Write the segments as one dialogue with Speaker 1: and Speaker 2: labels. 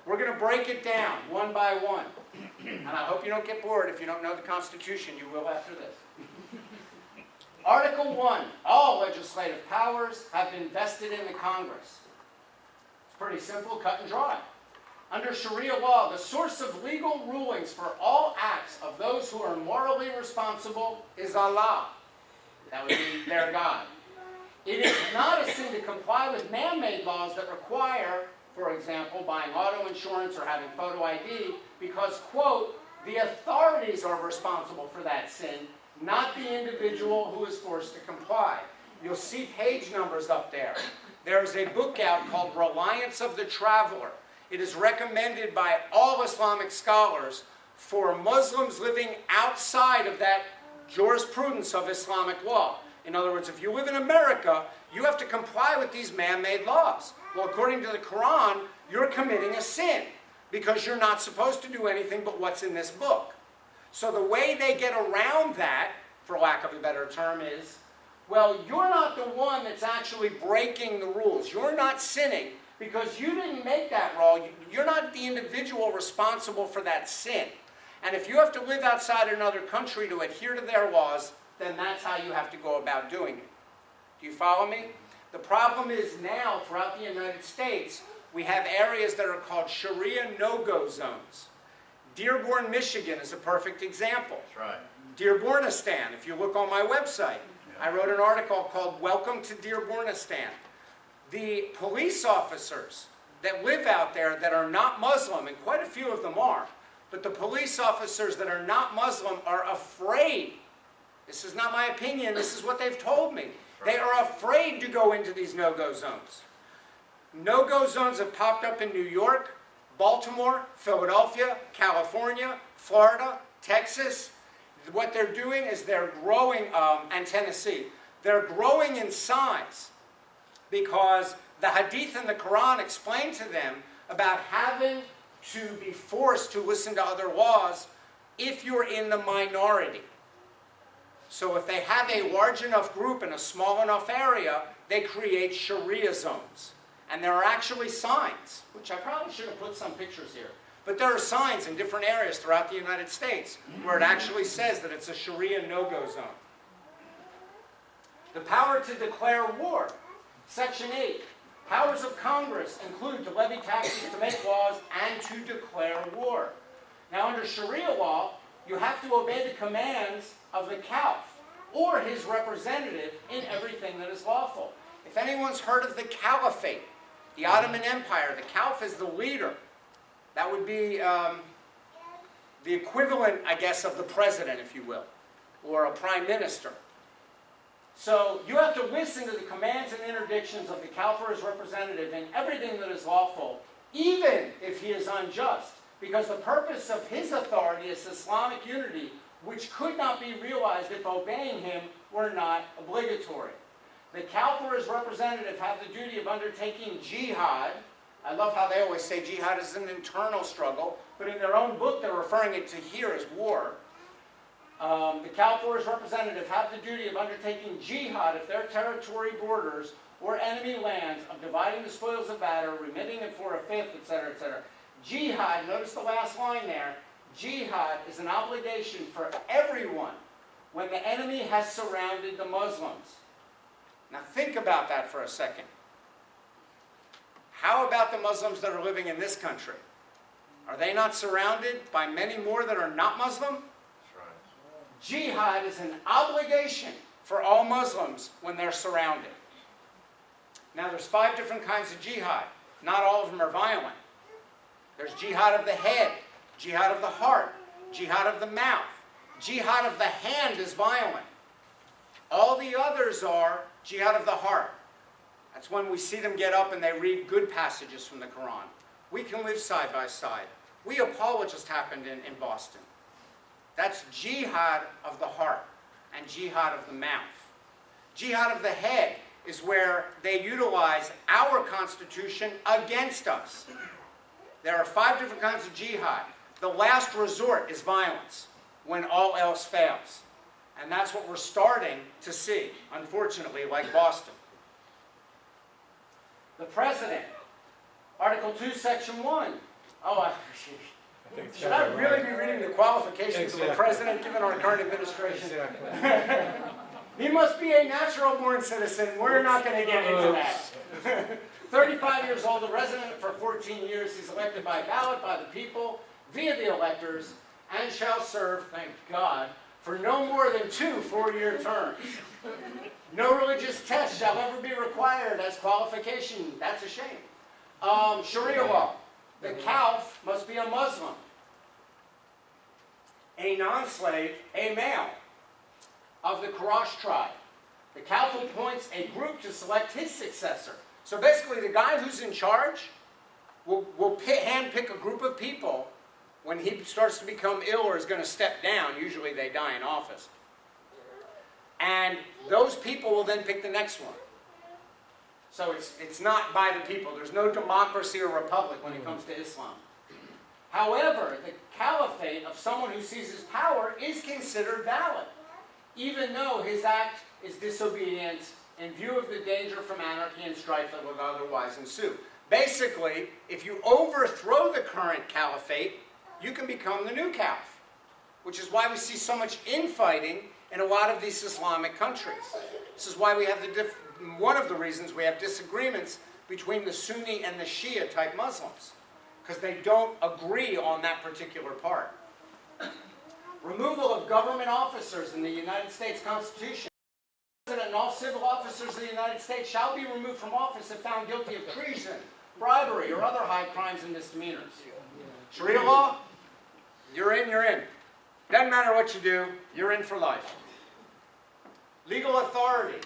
Speaker 1: We're going to break it down one by one. And I hope you don't get bored. If you don't know the Constitution, you will after this. Article 1, all legislative powers have been vested in the Congress. It's pretty simple, cut and dry. Under Sharia law, the source of legal rulings for all acts of those who are morally responsible is Allah. That would be their God. It is not a sin to comply with man-made laws that require, for example, buying auto insurance or having photo ID, because, quote, the authorities are responsible for that sin, not the individual who is forced to comply. You'll see page numbers up there. There's a book out called Reliance of the Traveler. It is recommended by all Islamic scholars for Muslims living outside of that jurisprudence of Islamic law. In other words, if you live in America, you have to comply with these man-made laws. Well, according to the Quran, you're committing a sin because you're not supposed to do anything but what's in this book. So the way they get around that, for lack of a better term, is, well, you're not the one that's actually breaking the rules. You're not sinning because you didn't make that law. You're not the individual responsible for that sin. And if you have to live outside another country to adhere to their laws, then that's how you have to go about doing it. Do you follow me? The problem is now, throughout the United States, we have areas that are called Sharia no-go zones. Dearborn, Michigan is a perfect example.
Speaker 2: That's right.
Speaker 1: Dearbornistan, if you look on my website, I wrote an article called Welcome to Dearbornistan. The police officers that live out there that are not Muslim, and quite a few of them are, but the police officers that are not Muslim are afraid. This is not my opinion, this is what they've told me. They are afraid to go into these no-go zones. No-go zones have popped up in New York, Baltimore, Philadelphia, California, Florida, Texas. What they're doing is they're growing, and Tennessee, they're growing in size because the Hadith and the Quran explain to them about having to be forced to listen to other laws if you're in the minority. So if they have a large enough group in a small enough area, they create Sharia zones. And there are actually signs, which I probably should have put some pictures here, but there are signs in different areas throughout the United States where it actually says that it's a Sharia no-go zone. The power to declare war. Section 8. Powers of Congress include to levy taxes, to make laws, and to declare war. Now, under Sharia law, you have to obey the commands of the caliph or his representative in everything that is lawful. If anyone's heard of the caliphate, the Ottoman Empire, the caliph is the leader. That would be the equivalent, I guess, of the president, if you will, or a prime minister. So you have to listen to the commands and interdictions of the caliph or his representative in everything that is lawful, even if he is unjust, because the purpose of his authority is Islamic unity, which could not be realized if obeying him were not obligatory. The caliph or his representative have the duty of undertaking jihad. I love how they always say jihad is an internal struggle, but in their own book they're referring it to here as war. The caliph or his representative have the duty of undertaking jihad if their territory borders or enemy lands, of dividing the spoils of battle, remitting it for a fifth, etc., etc. Jihad, notice the last line there, jihad is an obligation for everyone when the enemy has surrounded the Muslims. Now think about that for a second. How about the Muslims that are living in this country? Are they not surrounded by many more that are not Muslim? Jihad is an obligation for all Muslims when they're surrounded. Now there's 5 different kinds of jihad. Not all of them are violent. There's jihad of the head, jihad of the heart, jihad of the mouth. Jihad of the hand is violent. All the others are jihad of the heart. That's when we see them get up and they read good passages from the Quran. We can live side by side. We appall what just happened in Boston. That's jihad of the heart and jihad of the mouth. Jihad of the head is where they utilize our Constitution against us. There are 5 different kinds of jihad. The last resort is violence when all else fails. And that's what we're starting to see, unfortunately, like Boston. The President, Article 2, Section 1. Oh, should I really be reading the qualifications of the president given our current administration? He must be a natural-born citizen. We're not going to get into that. 35 years old, a resident for 14 years. He's elected by ballot by the people via the electors and shall serve, thank God, for no more than 2 4-year terms. No religious test shall ever be required as qualification. That's a shame. Sharia law. The caliph must be a Muslim, a non-slave, a male of the Quraysh tribe. The caliph appoints a group to select his successor. So basically, the guy who's in charge will handpick a group of people when he starts to become ill or is going to step down. Usually they die in office. And those people will then pick the next one. So it's not by the people. There's no democracy or republic when it comes to Islam. However, the caliphate of someone who seizes power is considered valid, even though his act is disobedience in view of the danger from anarchy and strife that would otherwise ensue. Basically, if you overthrow the current caliphate, you can become the new caliph, which is why we see so much infighting in a lot of these Islamic countries. This is why we have one of the reasons we have disagreements between the Sunni and the Shia type Muslims, because they don't agree on that particular part. Removal of government officers in the United States Constitution. The President and all civil officers of the United States shall be removed from office if found guilty of treason, bribery, or other high crimes and misdemeanors. Sharia law, you're in, you're in. Doesn't matter what you do, you're in for life. Legal authority.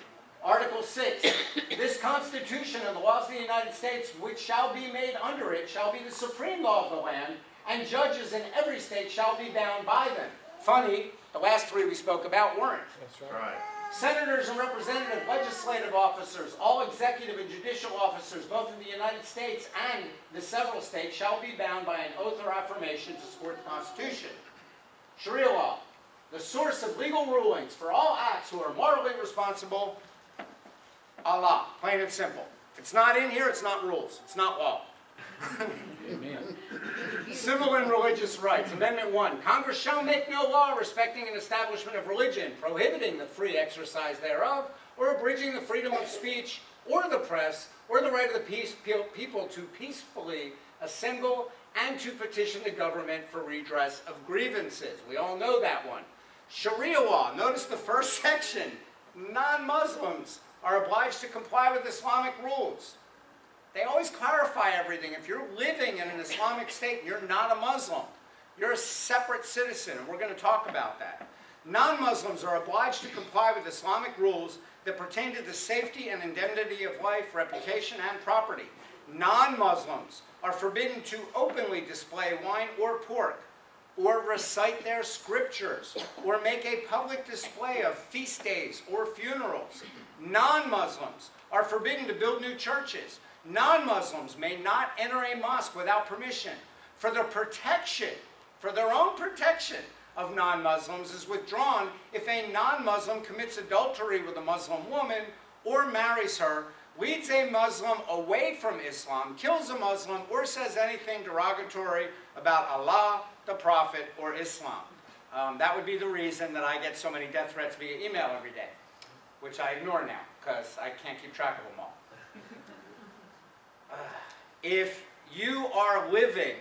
Speaker 1: Article 6, this Constitution and the laws of the United States, which shall be made under it, shall be the supreme law of the land, and judges in every state shall be bound by them. Funny, the last 3 we spoke about weren't.
Speaker 2: That's right.
Speaker 1: Senators and representative legislative officers, all executive and judicial officers, both in the United States and the several states, shall be bound by an oath or affirmation to support the Constitution. Sharia law, the source of legal rulings for all acts who are morally responsible, Allah, plain and simple. If it's not in here, it's not rules. It's not law.
Speaker 2: Amen.
Speaker 1: Civil and religious rights. Amendment 1. Congress shall make no law respecting an establishment of religion, prohibiting the free exercise thereof, or abridging the freedom of speech, or the press, or the right of the people to peacefully assemble and to petition the government for redress of grievances. We all know that one. Sharia law. Notice the first section. Non-Muslims are obliged to comply with Islamic rules. They always clarify everything. If you're living in an Islamic state and you're not a Muslim, you're a separate citizen, and we're going to talk about that. Non-Muslims are obliged to comply with Islamic rules that pertain to the safety and indemnity of life, reputation, and property. Non-Muslims are forbidden to openly display wine or pork, or recite their scriptures, or make a public display of feast days or funerals. Non-Muslims are forbidden to build new churches. Non-Muslims may not enter a mosque without permission. For the protection, for their own protection of non-Muslims is withdrawn if a non-Muslim commits adultery with a Muslim woman or marries her, leads a Muslim away from Islam, kills a Muslim, or says anything derogatory about Allah, the Prophet, or Islam. That would be the reason that I get so many death threats via email every day, which I ignore now because I can't keep track of them all. If you are living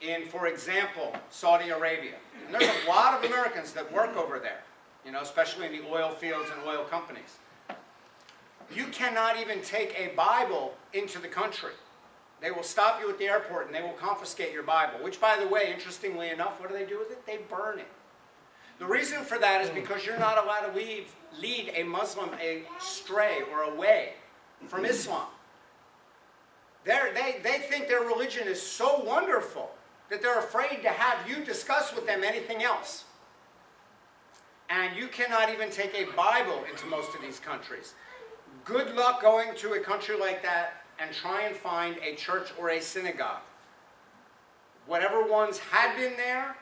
Speaker 1: in, for example, Saudi Arabia, and there's a lot of Americans that work over there, you know, especially in the oil fields and oil companies, you cannot even take a Bible into the country. They will stop you at the airport and they will confiscate your Bible, which, by the way, interestingly enough, what do they do with it? They burn it. The reason for that is because you're not allowed to lead a Muslim astray or away from Islam. They think their religion is so wonderful that they're afraid to have you discuss with them anything else. And you cannot even take a Bible into most of these countries. Good luck going to a country like that and try and find a church or a synagogue. Whatever ones had been there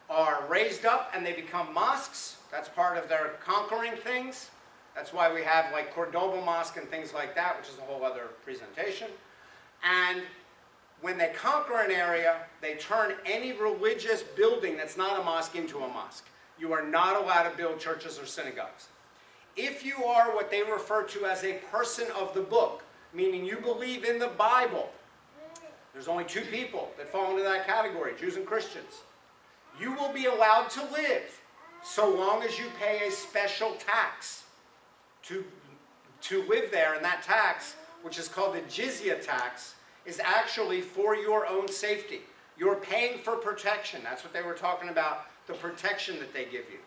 Speaker 1: are raised up and they become mosques. That's part of their conquering things. That's why we have like Cordoba Mosque and things like that, which is a whole other presentation. And when they conquer an area, they turn any religious building that's not a mosque into a mosque. You are not allowed to build churches or synagogues. If you are what they refer to as a person of the book, meaning you believe in the Bible, there's only two people that fall into that category, Jews and Christians. You will be allowed to live so long as you pay a special tax to live there, and that tax, which is called the jizya tax, is actually for your own safety. You're paying for protection. That's what they were talking about, the protection that they give you.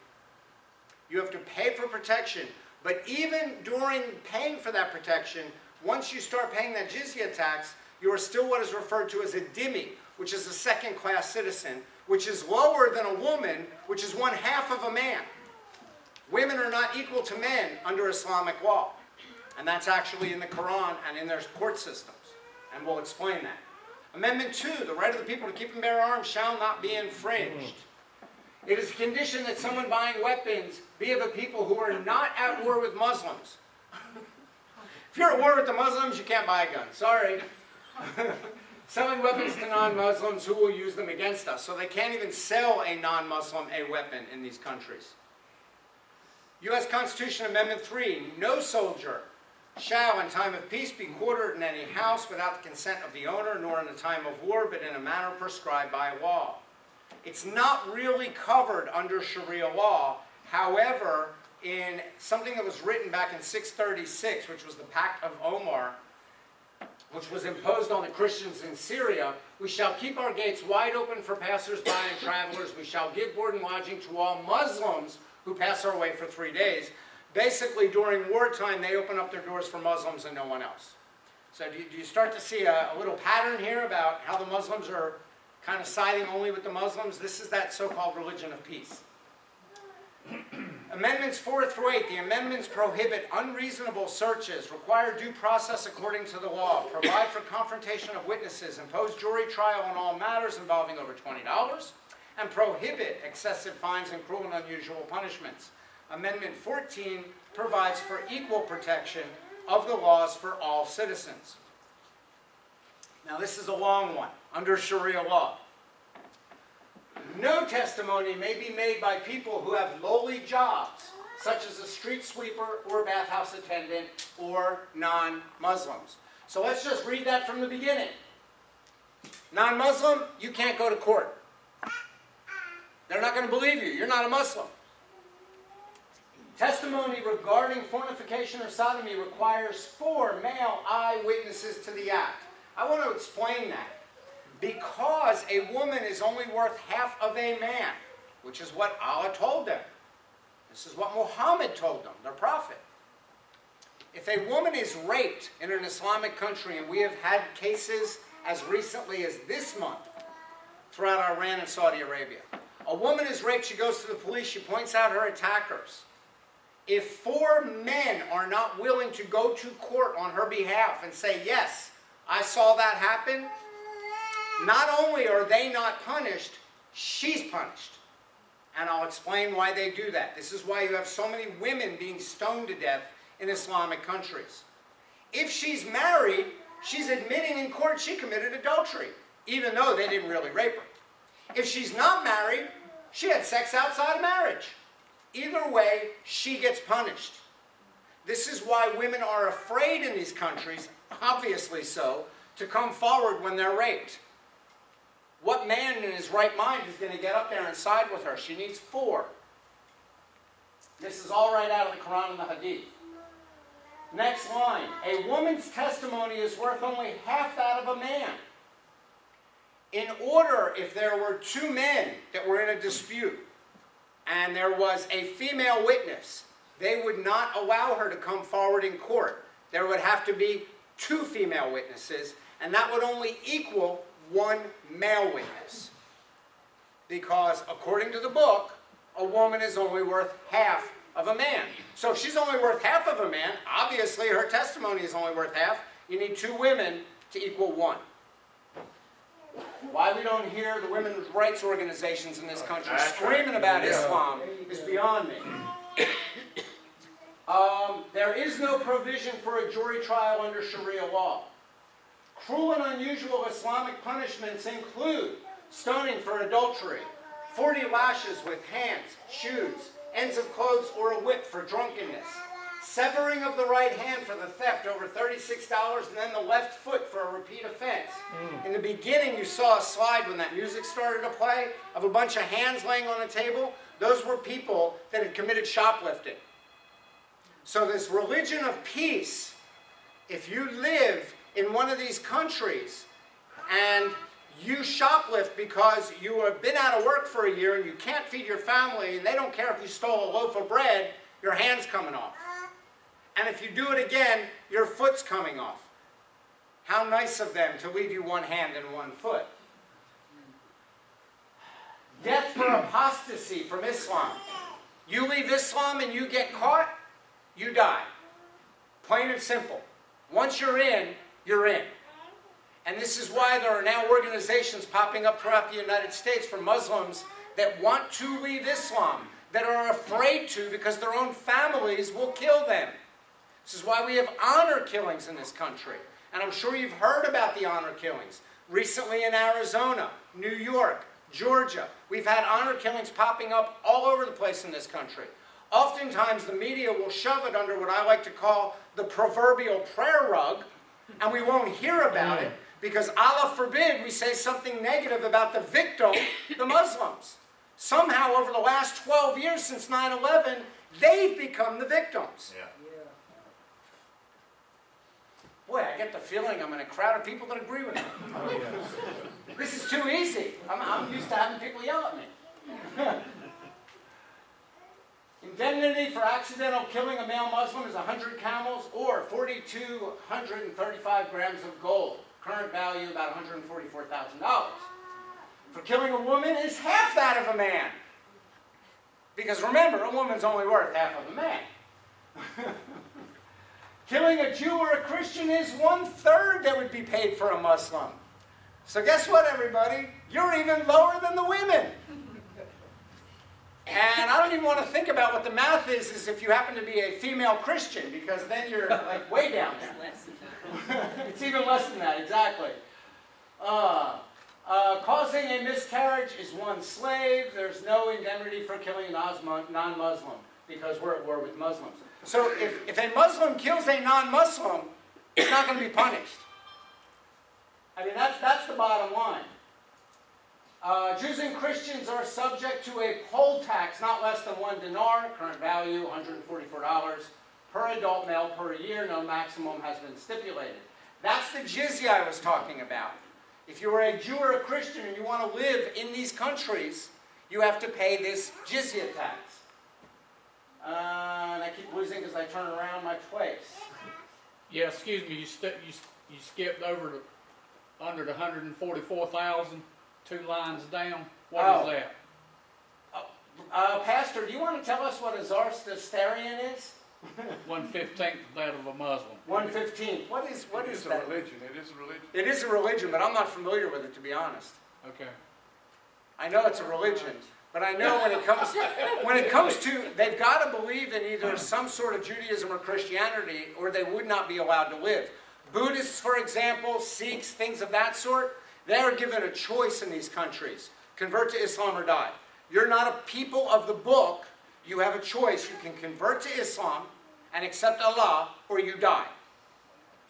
Speaker 1: You have to pay for protection, but even during paying for that protection, once you start paying that jizya tax, you are still what is referred to as a dhimmi, which is a second-class citizen, which is lower than a woman, which is one half of a man. Women are not equal to men under Islamic law. And that's actually in the Quran and in their court systems. And we'll explain that. Amendment 2, the right of the people to keep and bear arms shall not be infringed. It is a condition that someone buying weapons be of a people who are not at war with Muslims. If you're at war with the Muslims, you can't buy a gun. Sorry. Selling weapons to non-Muslims who will use them against us. So they can't even sell a non-Muslim a weapon in these countries. U.S. Constitution Amendment 3, no soldier shall in time of peace be quartered in any house without the consent of the owner, nor in a time of war, but in a manner prescribed by law. It's not really covered under Sharia law. However, in something that was written back in 636, which was the Pact of Omar, which was imposed on the Christians in Syria, we shall keep our gates wide open for passers-by and travelers. We shall give board and lodging to all Muslims who pass our way for 3 days. Basically, during wartime, they open up their doors for Muslims and no one else. So do you start to see a little pattern here about how the Muslims are kind of siding only with the Muslims? This is that so-called religion of peace. Amendments 4 through 8. The amendments prohibit unreasonable searches, require due process according to the law, provide for confrontation of witnesses, impose jury trial on all matters involving over $20, and prohibit excessive fines and cruel and unusual punishments. Amendment 14 provides for equal protection of the laws for all citizens. Now this is a long one, under Sharia law. No testimony may be made by people who have lowly jobs, such as a street sweeper or a bathhouse attendant or non-Muslims. So let's just read that from the beginning. Non-Muslim, you can't go to court. They're not going to believe you. You're not a Muslim. Testimony regarding fornication or sodomy requires 4 male eyewitnesses to the act. I want to explain that. Because a woman is only worth half of a man, which is what Allah told them. This is what Muhammad told them, their prophet. If a woman is raped in an Islamic country, and we have had cases as recently as this month throughout Iran and Saudi Arabia. A woman is raped, she goes to the police, she points out her attackers. If 4 men are not willing to go to court on her behalf and say, yes, I saw that happen, not only are they not punished, she's punished. And I'll explain why they do that. This is why you have so many women being stoned to death in Islamic countries. If she's married, she's admitting in court she committed adultery, even though they didn't really rape her. If she's not married, she had sex outside of marriage. Either way, she gets punished. This is why women are afraid in these countries, obviously so, to come forward when they're raped. What man in his right mind is going to get up there and side with her? She needs 4. This is all right out of the Quran and the Hadith. Next line. A woman's testimony is worth only half that of a man. In order, if there were 2 men that were in a dispute, and there was a female witness, they would not allow her to come forward in court. There would have to be 2 female witnesses, and that would only equal 1 male witness. Because according to the book, a woman is only worth half of a man. So if she's only worth half of a man, obviously her testimony is only worth half. You need 2 women to equal 1. Why we don't hear the women's rights organizations in this country screaming about Islam is beyond me. There is no provision for a jury trial under Sharia law. Cruel and unusual Islamic punishments include stoning for adultery, 40 lashes with hands, shoes, ends of clothes, or a whip for drunkenness, severing of the right hand for the theft over $36, and then the left foot for a repeat offense. In the beginning, you saw a slide when that music started to play of a bunch of hands laying on a table. Those were people that had committed shoplifting. So this religion of peace, if you live in one of these countries and you shoplift because you have been out of work for a year and you can't feed your family and they don't care if you stole a loaf of bread, your hand's coming off. And if you do it again, your foot's coming off. How nice of them to leave you one hand and one foot. Death for apostasy from Islam. You leave Islam and you get caught, you die. Plain and simple. Once you're in, you're in. And this is why there are now organizations popping up throughout the United States for Muslims that want to leave Islam, that are afraid to because their own families will kill them. This is why we have honor killings in this country. And I'm sure you've heard about the honor killings. Recently in Arizona, New York, Georgia, we've had honor killings popping up all over the place in this country. Oftentimes the media will shove it under what I like to call the proverbial prayer rug, and we won't hear about it because Allah forbid we say something negative about the victim, the Muslims. Somehow over the last 12 years since 9/11, they've become the victims.
Speaker 3: Yeah.
Speaker 1: Boy, I get the feeling I'm in a crowd of people that agree with me. This is too easy. I'm used to having people yell at me. Indemnity for accidental killing a male Muslim is 100 camels or 4,235 grams of gold. Current value about $144,000. For killing a woman is half that of a man. Because remember, a woman's only worth half of a man. Killing a Jew or a Christian is 1/3 that would be paid for a Muslim. So guess what, everybody? You're even lower than the women. And I don't even want to think about what the math is if you happen to be a female Christian, because then you're like way down there. It's even less than that, exactly. Causing a miscarriage is 1 slave. There's no indemnity for killing a non-Muslim, because we're at war with Muslims. So if a Muslim kills a non-Muslim, it's not going to be punished. I mean, that's the bottom line. Jews and Christians are subject to a poll tax not less than 1 dinar, current value $144, per adult male per year. No maximum has been stipulated. That's the jizya I was talking about. If you are a Jew or a Christian and you want to live in these countries, you have to pay this jizya tax. And I keep losing because I turn around my place.
Speaker 2: Yeah, excuse me, you skipped over to under the 144,000, 2 lines down. What is that?
Speaker 1: Pastor, do you want to tell us what a Zoroastrian is?
Speaker 2: 1/15 of that of a Muslim.
Speaker 1: 1/15. What is
Speaker 3: It is a
Speaker 1: that?
Speaker 3: religion. It is a religion.
Speaker 1: It is a religion, but I'm not familiar with it, to be honest.
Speaker 2: Okay.
Speaker 1: I know it's a religion, but I know when it comes to, they've got to believe in either some sort of Judaism or Christianity, or they would not be allowed to live. Buddhists, for example, Sikhs, things of that sort, they are given a choice in these countries. Convert to Islam or die. You're not a people of the book. You have a choice. You can convert to Islam and accept Allah, or you die.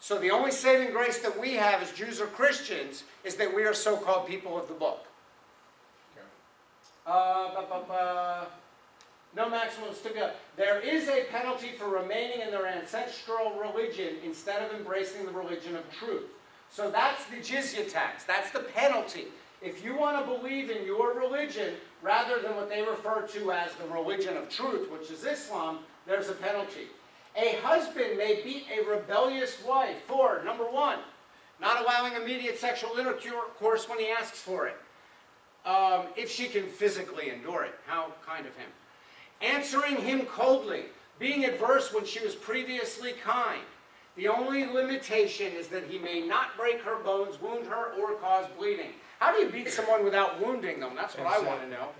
Speaker 1: So the only saving grace that we have as Jews or Christians is that we are so-called people of the book. No maximum stipulation. There is a penalty for remaining in their ancestral religion instead of embracing the religion of truth. So that's the jizya tax. That's the penalty. If you want to believe in your religion rather than what they refer to as the religion of truth, which is Islam, there's a penalty. A husband may beat a rebellious wife for, number 1, not allowing immediate sexual intercourse when he asks for it. If she can physically endure it. How kind of him. Answering him coldly. Being adverse when she was previously kind. The only limitation is that he may not break her bones, wound her, or cause bleeding. How do you beat someone without wounding them? That's what I want to know.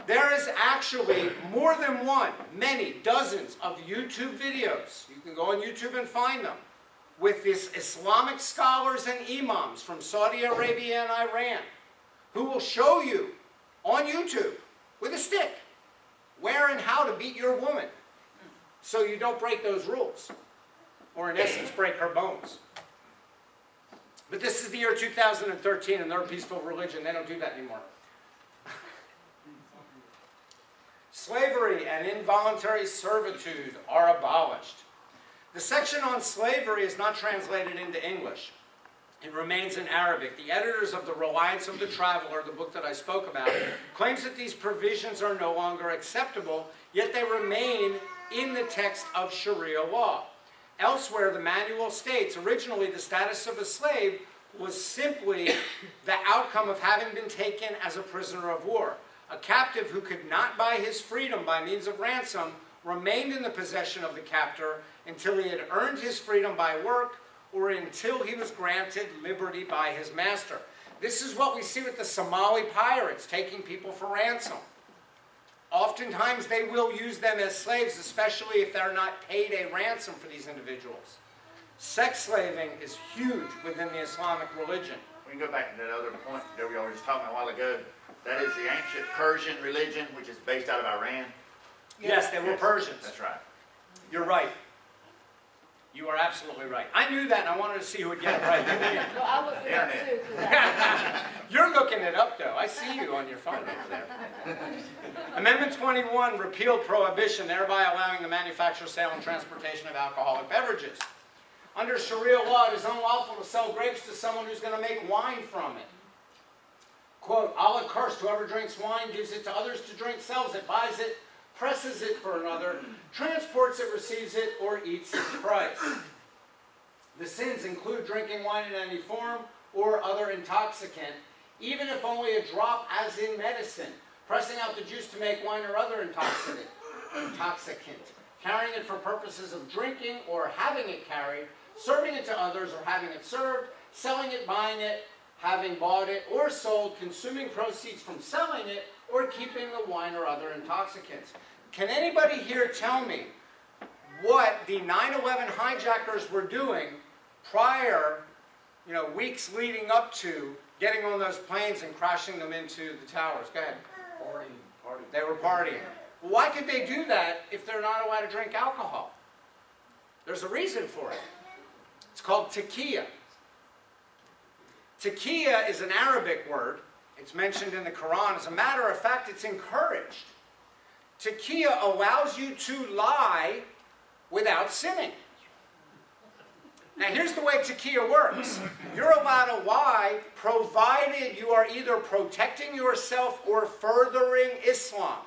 Speaker 1: There is actually more than one, many, dozens of YouTube videos. You can go on YouTube and find them. with these Islamic scholars and imams from Saudi Arabia and Iran who will show you on YouTube with a stick where and how to beat your woman so you don't break those rules, or in essence break her bones. But this is the year 2013 and they're a peaceful religion. They don't do that anymore. Slavery and involuntary servitude are abolished. The section on slavery is not translated into English. It remains in Arabic. The editors of The Reliance of the Traveler, the book that I spoke about, claims that these provisions are no longer acceptable, yet they remain in the text of Sharia law. Elsewhere, the manual states, originally the status of a slave was simply the outcome of having been taken as a prisoner of war. A captive who could not buy his freedom by means of ransom remained in the possession of the captor until he had earned his freedom by work or until he was granted liberty by his master. This is what we see with the Somali pirates taking people for ransom. Oftentimes they will use them as slaves, especially if they're not paid a ransom for these individuals. Sex slaving is huge within the Islamic religion.
Speaker 3: We can go back to that other point that we were just talking a while ago. That is the ancient Persian religion, which is based out of Iran.
Speaker 1: Yes, they were Persians.
Speaker 3: That's right.
Speaker 1: You're right. You are absolutely right. I knew that and I wanted to see who would get it right.
Speaker 4: Well, I looked it up too. 'Cause
Speaker 1: You're looking it up though. I see you on your phone over there. Amendment 21 repealed prohibition, thereby allowing the manufacture, sale, and transportation of alcoholic beverages. Under Sharia law, it is unlawful to sell grapes to someone who's going to make wine from it. Quote, Allah cursed, whoever drinks wine, gives it to others to drink, sells it, buys it, presses it for another, transports it, receives it, or eats its price. The sins include drinking wine in any form or other intoxicant, even if only a drop as in medicine, pressing out the juice to make wine or other intoxicant, carrying it for purposes of drinking or having it carried, serving it to others or having it served, selling it, buying it, having bought it or sold, consuming proceeds from selling it, or keeping the wine or other intoxicants. Can anybody here tell me what the 9/11 hijackers were doing prior, weeks leading up to getting on those planes and crashing them into the towers? Go ahead.
Speaker 3: Party.
Speaker 1: They were partying. Why could they do that if they're not allowed to drink alcohol? There's a reason for it. It's called taqiyya. Taqiyya is an Arabic word. It's mentioned in the Quran. As a matter of fact, it's encouraged. Taqiyya allows you to lie without sinning. Now here's the way taqiyya works. You're allowed to lie provided you are either protecting yourself or furthering Islam.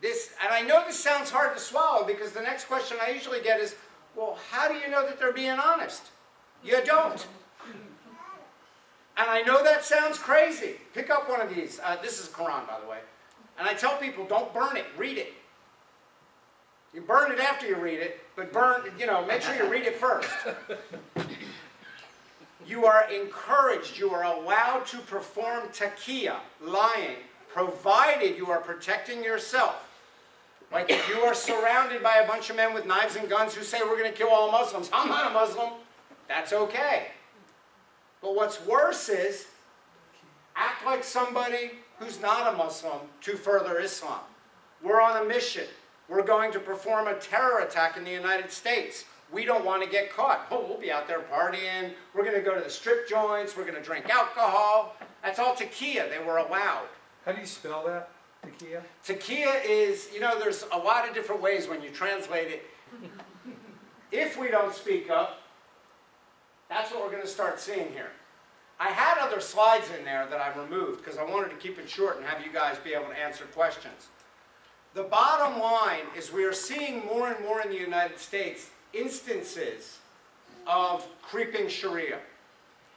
Speaker 1: And I know this sounds hard to swallow because the next question I usually get is, well, how do you know that they're being honest? You don't. And I know that sounds crazy. Pick up one of these. This is Quran, by the way. And I tell people, don't burn it, read it. You burn it after you read it, but make sure you read it first. You are encouraged, you are allowed to perform taqiyya, lying, provided you are protecting yourself. Like if you are surrounded by a bunch of men with knives and guns who say we're going to kill all Muslims. I'm not a Muslim. That's okay. But what's worse is act like somebody who's not a Muslim to further Islam. We're on a mission. We're going to perform a terror attack in the United States. We don't want to get caught. Oh, we'll be out there partying. We're going to go to the strip joints. We're going to drink alcohol. That's all taqiyya. They were allowed.
Speaker 5: How do you spell that, taqiyya?
Speaker 1: Taqiyya is, there's a lot of different ways when you translate it. If we don't speak up, that's what we're going to start seeing here. I had other slides in there that I removed because I wanted to keep it short and have you guys be able to answer questions. The bottom line is we are seeing more and more in the United States instances of creeping Sharia.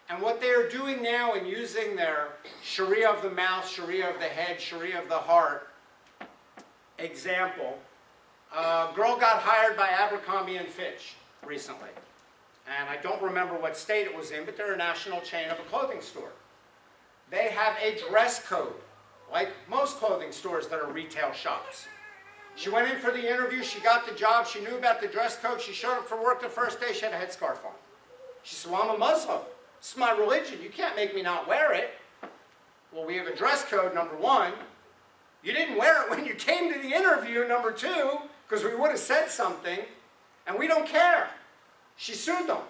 Speaker 1: And what they are doing now in using their Sharia of the mouth, Sharia of the head, Sharia of the heart example, a girl got hired by Abercrombie & Fitch recently. And I don't remember what state it was in, but they're a national chain of a clothing store. They have a dress code, like most clothing stores that are retail shops. She went in for the interview, she got the job, she knew about the dress code, she showed up for work the first day, she had a headscarf on. She said, well, I'm a Muslim. This is my religion. You can't make me not wear it. Well, we have a dress code, number one. You didn't wear it when you came to the interview, number two, because we would have said something, and we don't care. She sued them.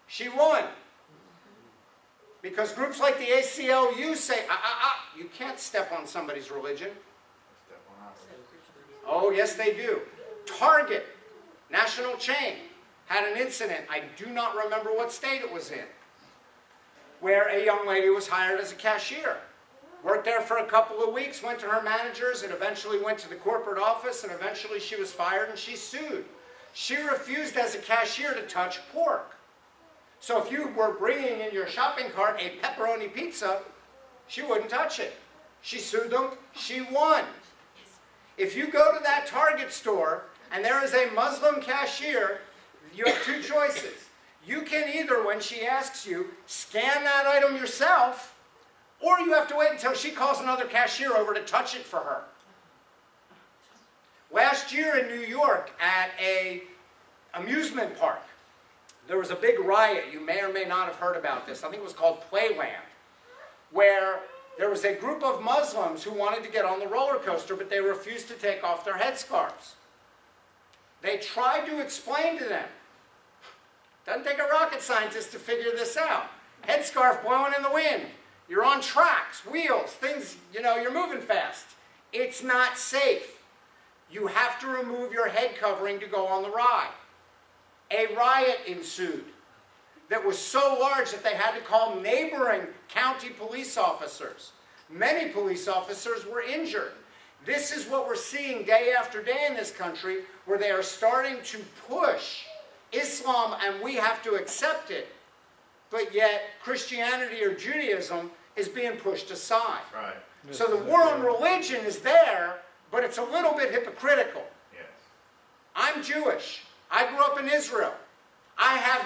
Speaker 1: She won. Because groups like the ACLU say, you can't step on somebody's religion. Oh, yes, they do. Target, national chain, had an incident, I do not remember what state it was in, where a young lady was hired as a cashier. Worked there for a couple of weeks, went to her managers, and eventually went to the corporate office, and eventually she was fired and she sued. She refused as a cashier to touch pork. So if you were bringing in your shopping cart a pepperoni pizza, she wouldn't touch it. She sued them, she won. If you go to that Target store and there is a Muslim cashier, you have two choices. You can either, when she asks you, scan that item yourself, or you have to wait until she calls another cashier over to touch it for her. Last year in New York at an amusement park, there was a big riot. You may or may not have heard about this. I think it was called Playland, where there was a group of Muslims who wanted to get on the roller coaster, but they refused to take off their headscarves. They tried to explain to them. Doesn't take a rocket scientist to figure this out. Headscarf blowing in the wind. You're on tracks, wheels, things, you're moving fast. It's not safe. You have to remove your head covering to go on the ride. A riot ensued that was so large that they had to call neighboring county police officers. Many police officers were injured. This is what we're seeing day after day in this country, where they are starting to push Islam, and we have to accept it, but yet Christianity or Judaism is being pushed aside.
Speaker 3: Right.
Speaker 1: So the war on religion is there, but it's a little bit hypocritical.
Speaker 3: Yes.
Speaker 1: I'm Jewish. I grew up in Israel.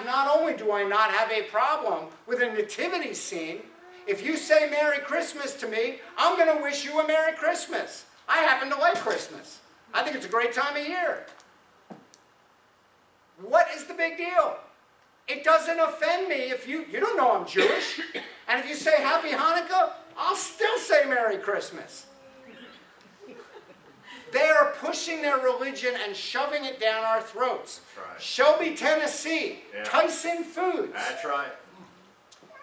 Speaker 1: Not only do I not have a problem with a nativity scene, if you say Merry Christmas to me, I'm going to wish you a Merry Christmas. I happen to like Christmas. I think it's a great time of year. What is the big deal? It doesn't offend me if you don't know I'm Jewish. And if you say Happy Hanukkah, I'll still say Merry Christmas. They are pushing their religion and shoving it down our throats.
Speaker 3: That's right.
Speaker 1: Shelby, Tennessee,
Speaker 3: Yeah.
Speaker 1: Tyson Foods.
Speaker 3: That's right.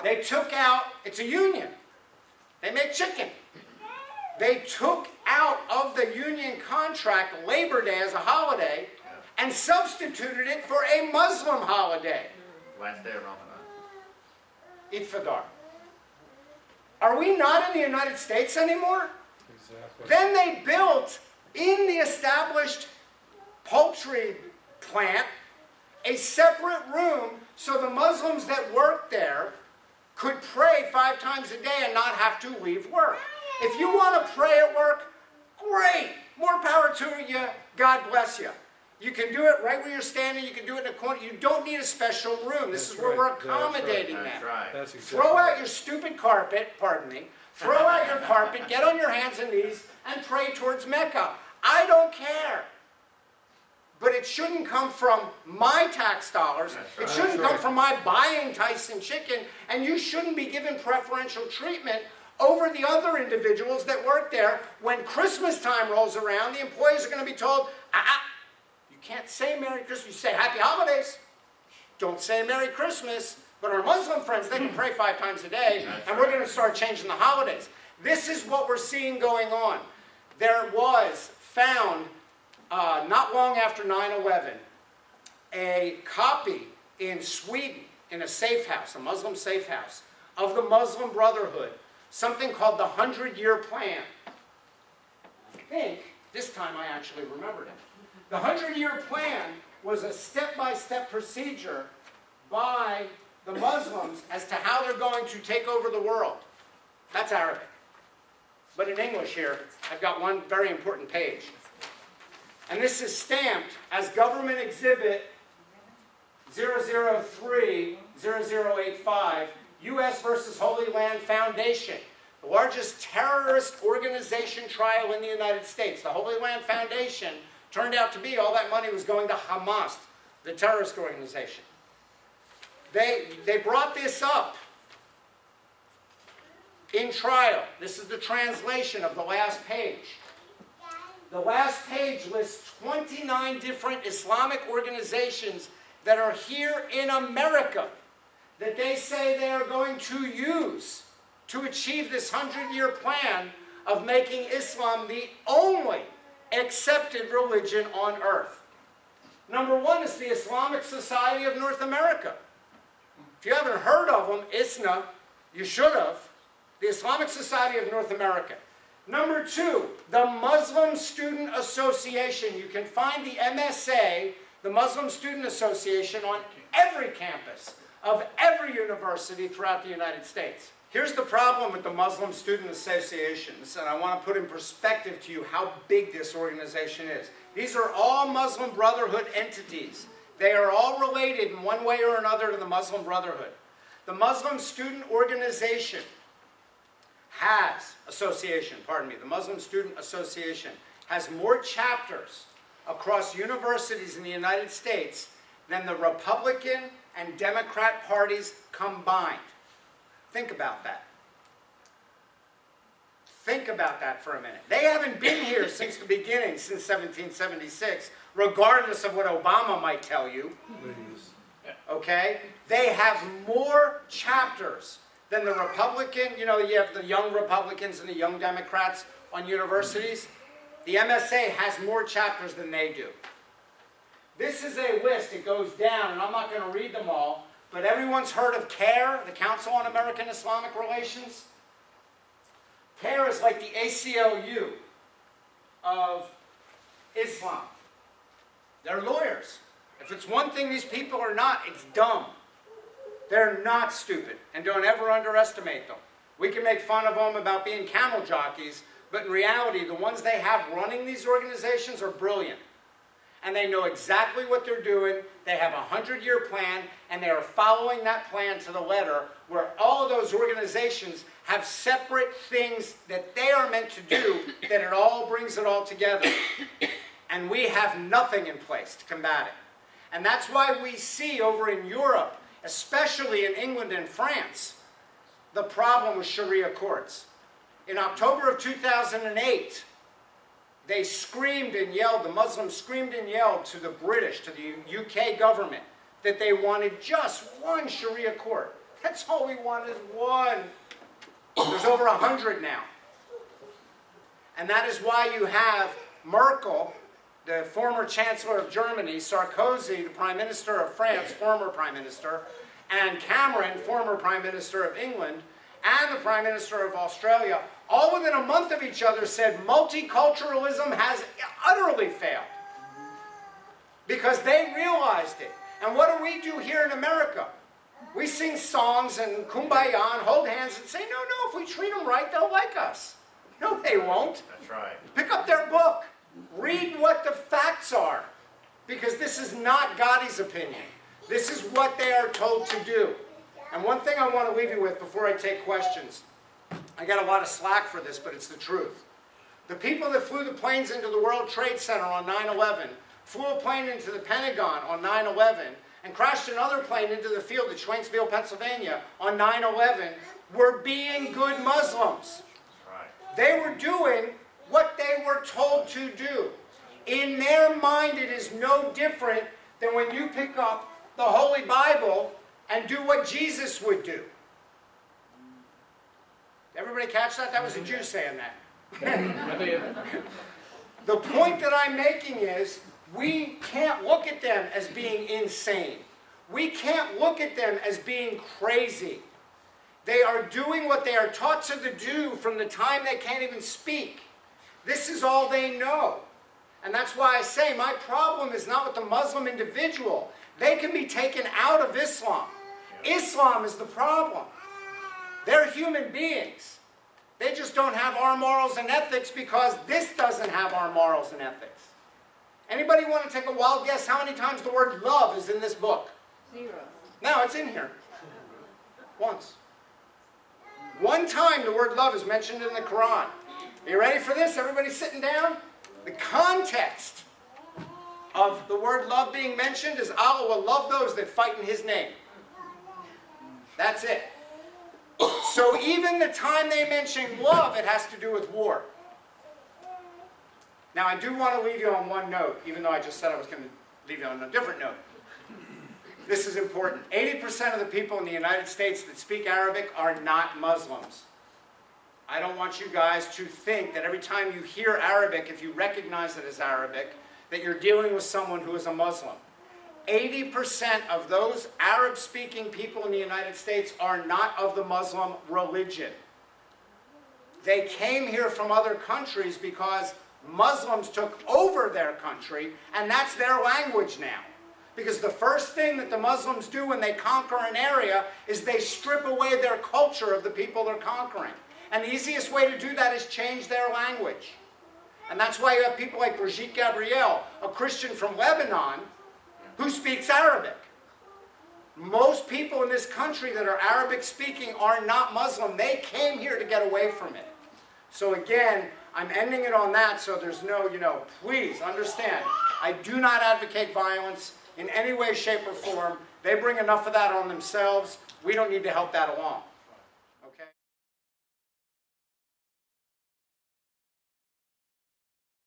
Speaker 1: They took out, it's a union. They make chicken. They took out of the union contract Labor Day as a holiday and substituted it for a Muslim holiday.
Speaker 3: Last day of Ramadan.
Speaker 1: Iftar. Are we not in the United States anymore?
Speaker 5: Exactly.
Speaker 1: Then they built in the established poultry plant a separate room so the Muslims that worked there could pray 5 times a day and not have to leave work. If you want to pray at work, great. More power to you. God bless you. You can do it right where you're standing. You can do it in a corner. You don't need a special room. This is where we're accommodating them.
Speaker 3: That's right.
Speaker 5: That's exactly
Speaker 1: Throw out
Speaker 5: right.
Speaker 1: your stupid carpet, pardon me. Throw out your carpet, get on your hands and knees, and pray towards Mecca. I don't care. But it shouldn't come from my tax dollars.
Speaker 3: That's
Speaker 1: It
Speaker 3: right.
Speaker 1: shouldn't
Speaker 5: That's
Speaker 1: come
Speaker 5: right.
Speaker 1: from my buying Tyson chicken. And you shouldn't be given preferential treatment over the other individuals that work there. When Christmas time rolls around, the employees are going to be told, you can't say Merry Christmas. You say Happy Holidays. Don't say Merry Christmas. But our Muslim friends, they can pray 5 times a day,
Speaker 3: That's
Speaker 1: and we're
Speaker 3: right.
Speaker 1: going to start changing the holidays. This is what we're seeing going on. There was found, not long after 9/11, a copy in Sweden, in a safe house, a Muslim safe house, of the Muslim Brotherhood, something called the 100-Year Plan. I think, this time I actually remembered it. The 100-Year Plan was a step-by-step procedure by the Muslims as to how they're going to take over the world. That's Arabic. But in English here, I've got one very important page. And this is stamped as Government Exhibit 003-0085, U.S. versus Holy Land Foundation. The the largest terrorist organization trial in the United States. The Holy Land Foundation turned out to be, all that money was going to Hamas, the terrorist organization. They brought this up in trial. This is the translation of the last page. The last page lists 29 different Islamic organizations that are here in America that they say they are going to use to achieve this 100-year plan of making Islam the only accepted religion on earth. Number one is the Islamic Society of North America. If you haven't heard of them, ISNA, you should have. The Islamic Society of North America. Number two, the Muslim Student Association. You can find the MSA, the Muslim Student Association, on every campus of every university throughout the United States. Here's the problem with the Muslim Student Associations, and I want to put in perspective to you how big this organization is. These are all Muslim Brotherhood entities. They are all related in one way or another to the Muslim Brotherhood. The Muslim Student Association the Muslim Student Association has more chapters across universities in the United States than the Republican and Democrat parties combined. Think about that. Think about that for a minute. They haven't been here since the beginning, since 1776, regardless of what Obama might tell you. Okay? They have more chapters than the Republican, you have the young Republicans and the young Democrats on universities. The MSA has more chapters than they do. This is a list. It goes down, and I'm not going to read them all, but everyone's heard of CARE, the Council on American Islamic Relations? CARE is like the ACLU of Islam. They're lawyers. If it's one thing these people are not, it's dumb. They're not stupid, and don't ever underestimate them. We can make fun of them about being camel jockeys, but in reality, the ones they have running these organizations are brilliant. And they know exactly what they're doing. They have a 100-year plan, and they are following that plan to the letter, where all of those organizations have separate things that they are meant to do, that it all brings it all together. And we have nothing in place to combat it. And that's why we see over in Europe, especially in England and France, the problem with Sharia courts. In October of 2008, they screamed and yelled, the Muslims screamed and yelled to the British, to the UK government, that they wanted just one Sharia court. That's all we want is one. There's over 100 now. And that is why you have Merkel, the former Chancellor of Germany, Sarkozy, the Prime Minister of France, former Prime Minister, and Cameron, former Prime Minister of England, and the Prime Minister of Australia, all within a month of each other said multiculturalism has utterly failed. Because they realized it. And what do we do here in America? We sing songs and kumbaya and hold hands and say, no, if we treat them right, they'll like us. No, they won't.
Speaker 3: That's right.
Speaker 1: Pick up their book. Read what the facts are. Because this is not Gotti's opinion. This is what they are told to do. And one thing I want to leave you with before I take questions. I got a lot of slack for this, but it's the truth. The people that flew the planes into the World Trade Center on 9/11, flew a plane into the Pentagon on 9/11, and crashed another plane into the field at Schwenksville, Pennsylvania on 9/11, were being good Muslims.
Speaker 3: Right.
Speaker 1: They were doing what they were told to do. In their mind, it is no different than when you pick up the Holy Bible and do what Jesus would do. Everybody catch that? That was a Jew saying that.
Speaker 2: I did.
Speaker 1: The point that I'm making is, we can't look at them as being insane. We can't look at them as being crazy. They are doing what they are taught to do from the time they can't even speak. This is all they know. And that's why I say my problem is not with the Muslim individual. They can be taken out of Islam. Islam is the problem. They're human beings. They just don't have our morals and ethics because this doesn't have our morals and ethics. Anybody want to take a wild guess how many times the word love is in this book?
Speaker 4: 0.
Speaker 1: No, it's in here. Once. One time the word love is mentioned in the Quran. Are you ready for this? Everybody sitting down? The context of the word love being mentioned is Allah will love those that fight in His name. That's it. So even the time they mention love, it has to do with war. Now I do want to leave you on one note, even though I just said I was going to leave you on a different note. This is important. 80% of the people in the United States that speak Arabic are not Muslims. I don't want you guys to think that every time you hear Arabic, if you recognize it as Arabic, that you're dealing with someone who is a Muslim. 80% of those Arab-speaking people in the United States are not of the Muslim religion. They came here from other countries because Muslims took over their country, and that's their language now. Because the first thing that the Muslims do when they conquer an area is they strip away their culture of the people they're conquering. And the easiest way to do that is change their language. And that's why you have people like Brigitte Gabriel, a Christian from Lebanon, who speaks Arabic. Most people in this country that are Arabic speaking are not Muslim. They came here to get away from it. So again, I'm ending it on that so there's no, please understand, I do not advocate violence in any way, shape, or form. They bring enough of that on themselves. We don't need to help that along.